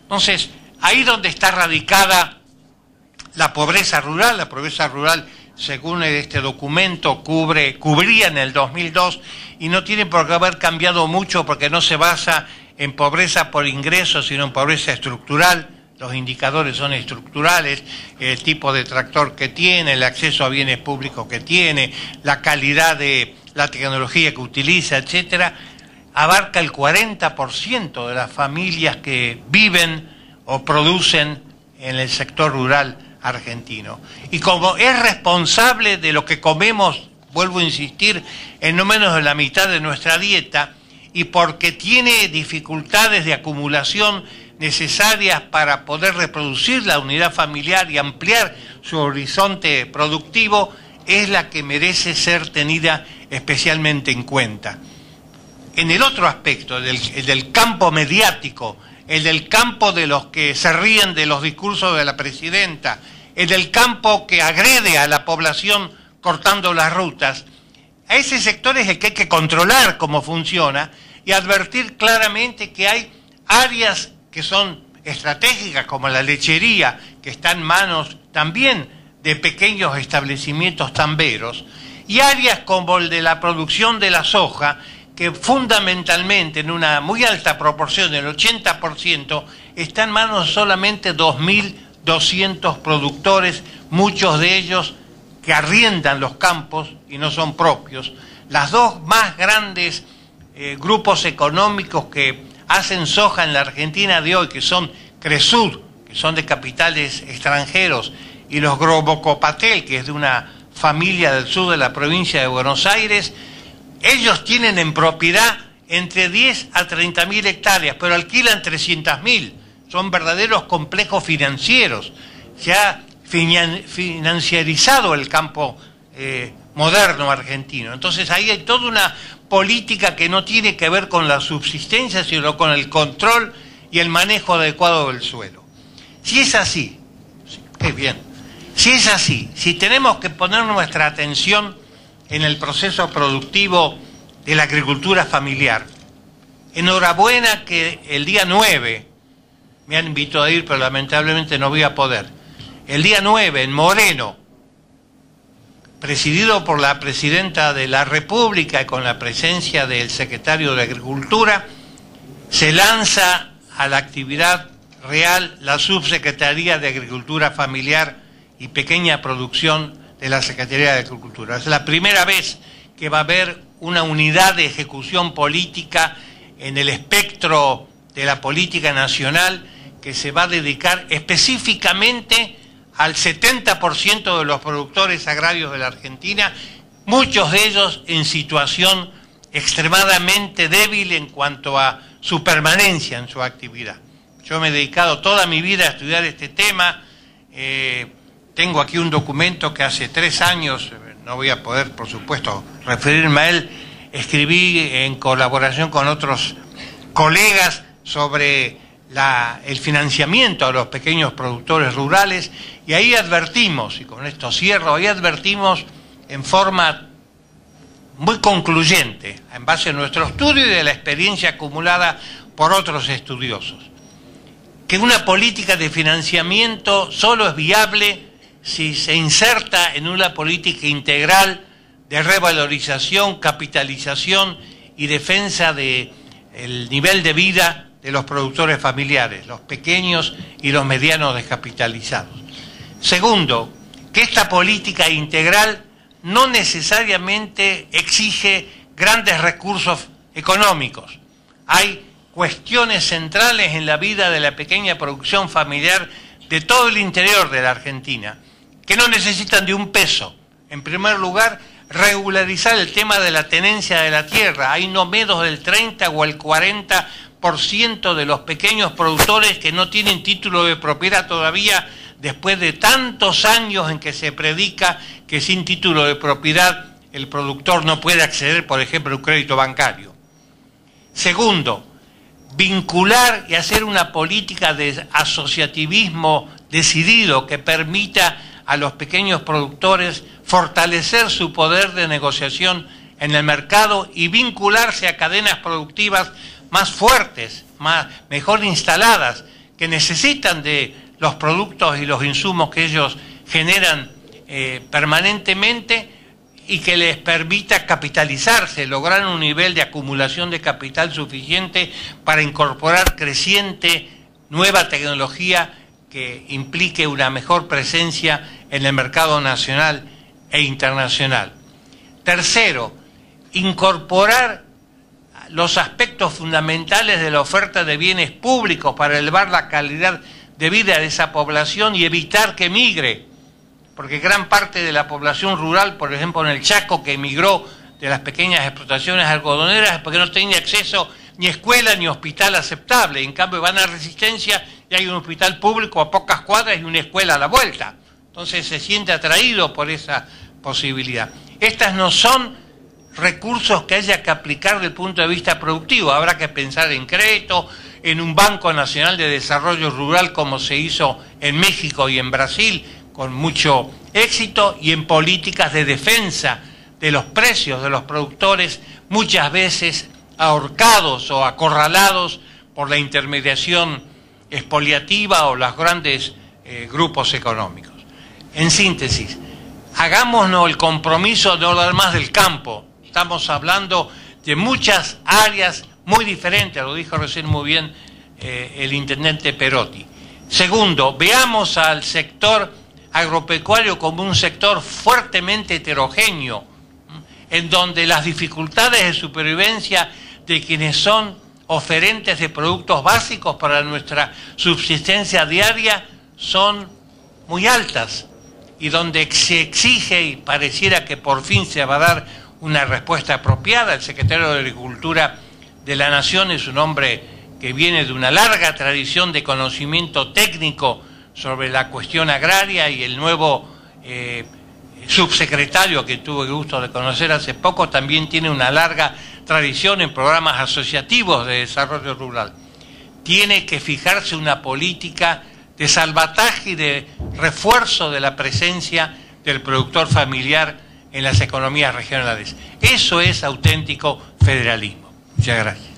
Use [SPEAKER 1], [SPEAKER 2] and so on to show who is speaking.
[SPEAKER 1] Entonces, ahí donde está radicada la pobreza rural, según este documento, cubría en el 2002 y no tiene por qué haber cambiado mucho porque no se basa en pobreza por ingresos, sino en pobreza estructural. Los indicadores son estructurales, el tipo de tractor que tiene, el acceso a bienes públicos que tiene, la calidad de la tecnología que utiliza, etcétera. Abarca el 40% de las familias que viven o producen en el sector rural argentino. Y como es responsable de lo que comemos, vuelvo a insistir, en no menos de la mitad de nuestra dieta, y porque tiene dificultades de acumulación necesarias para poder reproducir la unidad familiar y ampliar su horizonte productivo, es la que merece ser tenida especialmente en cuenta. En el otro aspecto, el del campo mediático, el del campo de los que se ríen de los discursos de la presidenta, el del campo que agrede a la población cortando las rutas, a ese sector es el que hay que controlar cómo funciona y advertir claramente que hay áreas que son estratégicas, como la lechería, que está en manos también de pequeños establecimientos tamberos, y áreas como el de la producción de la soja, que fundamentalmente en una muy alta proporción, el 80%, está en manos solamente 2.200 productores, muchos de ellos que arriendan los campos y no son propios. Las dos más grandes grupos económicos que hacen soja en la Argentina de hoy, que son Cresud, que son de capitales extranjeros, y los Grobocopatel, que es de una familia del sur de la provincia de Buenos Aires, ellos tienen en propiedad entre 10 a 30.000 hectáreas, pero alquilan 300.000. Son verdaderos complejos financieros. Se ha financiarizado el campo moderno argentino. Entonces ahí hay toda una política que no tiene que ver con la subsistencia, sino con el control y el manejo adecuado del suelo. Si es así, qué bien, si es así, si tenemos que poner nuestra atención en el proceso productivo de la agricultura familiar, enhorabuena que el día 9, me han invitado a ir, pero lamentablemente no voy a poder, el día 9 en Moreno, presidido por la Presidenta de la República y con la presencia del Secretario de Agricultura, se lanza a la actividad real la Subsecretaría de Agricultura Familiar y Pequeña Producción de la Secretaría de Agricultura. Es la primera vez que va a haber una unidad de ejecución política en el espectro de la política nacional que se va a dedicar específicamente al 70% de los productores agrarios de la Argentina, muchos de ellos en situación extremadamente débil en cuanto a su permanencia en su actividad. Yo me he dedicado toda mi vida a estudiar este tema. Tengo aquí un documento que hace 3 años, no voy a poder, por supuesto, referirme a él, escribí en colaboración con otros colegas sobre el financiamiento a los pequeños productores rurales, y ahí advertimos, y con esto cierro, ahí advertimos en forma muy concluyente, en base a nuestro estudio y de la experiencia acumulada por otros estudiosos, que una política de financiamiento solo es viable si se inserta en una política integral de revalorización, capitalización y defensa del nivel de vida de los productores familiares, los pequeños y los medianos descapitalizados. Segundo, que esta política integral no necesariamente exige grandes recursos económicos. Hay cuestiones centrales en la vida de la pequeña producción familiar de todo el interior de la Argentina, que no necesitan de un peso. En primer lugar, regularizar el tema de la tenencia de la tierra. Hay no menos del 30 o el 40% de los pequeños productores que no tienen título de propiedad todavía, después de tantos años en que se predica que sin título de propiedad el productor no puede acceder, por ejemplo, a un crédito bancario. Segundo, vincular y hacer una política de asociativismo decidido que permita a los pequeños productores fortalecer su poder de negociación en el mercado y vincularse a cadenas productivas más fuertes, mejor instaladas, que necesitan de los productos y los insumos que ellos generan permanentemente y que les permita capitalizarse, lograr un nivel de acumulación de capital suficiente para incorporar creciente nueva tecnología que implique una mejor presencia en el mercado nacional e internacional. Tercero, incorporar los aspectos fundamentales de la oferta de bienes públicos para elevar la calidad de vida de esa población y evitar que migre, porque gran parte de la población rural, por ejemplo en el Chaco, que emigró de las pequeñas explotaciones algodoneras es porque no tenía acceso ni escuela ni hospital aceptable. En cambio van a Resistencia y hay un hospital público a pocas cuadras y una escuela a la vuelta. Entonces se siente atraído por esa posibilidad. Estas no son recursos que haya que aplicar desde el punto de vista productivo. Habrá que pensar en crédito, en un Banco Nacional de Desarrollo Rural como se hizo en México y en Brasil con mucho éxito, y en políticas de defensa de los precios de los productores, muchas veces ahorcados o acorralados por la intermediación expoliativa o los grandes grupos económicos. En síntesis, hagámonos el compromiso de hablar más del campo. Estamos hablando de muchas áreas muy diferentes, lo dijo recién muy bien el intendente Perotti. Segundo, veamos al sector agropecuario como un sector fuertemente heterogéneo, en donde las dificultades de supervivencia de quienes son oferentes de productos básicos para nuestra subsistencia diaria son muy altas, y donde se exige, y pareciera que por fin se va a dar una respuesta apropiada. El secretario de Agricultura de la Nación es un hombre que viene de una larga tradición de conocimiento técnico sobre la cuestión agraria, y el nuevo subsecretario que tuve el gusto de conocer hace poco también tiene una larga tradición en programas asociativos de desarrollo rural. Tiene que fijarse una política de salvataje y de refuerzo de la presencia del productor familiar en las economías regionales. Eso es auténtico federalismo. Muchas gracias.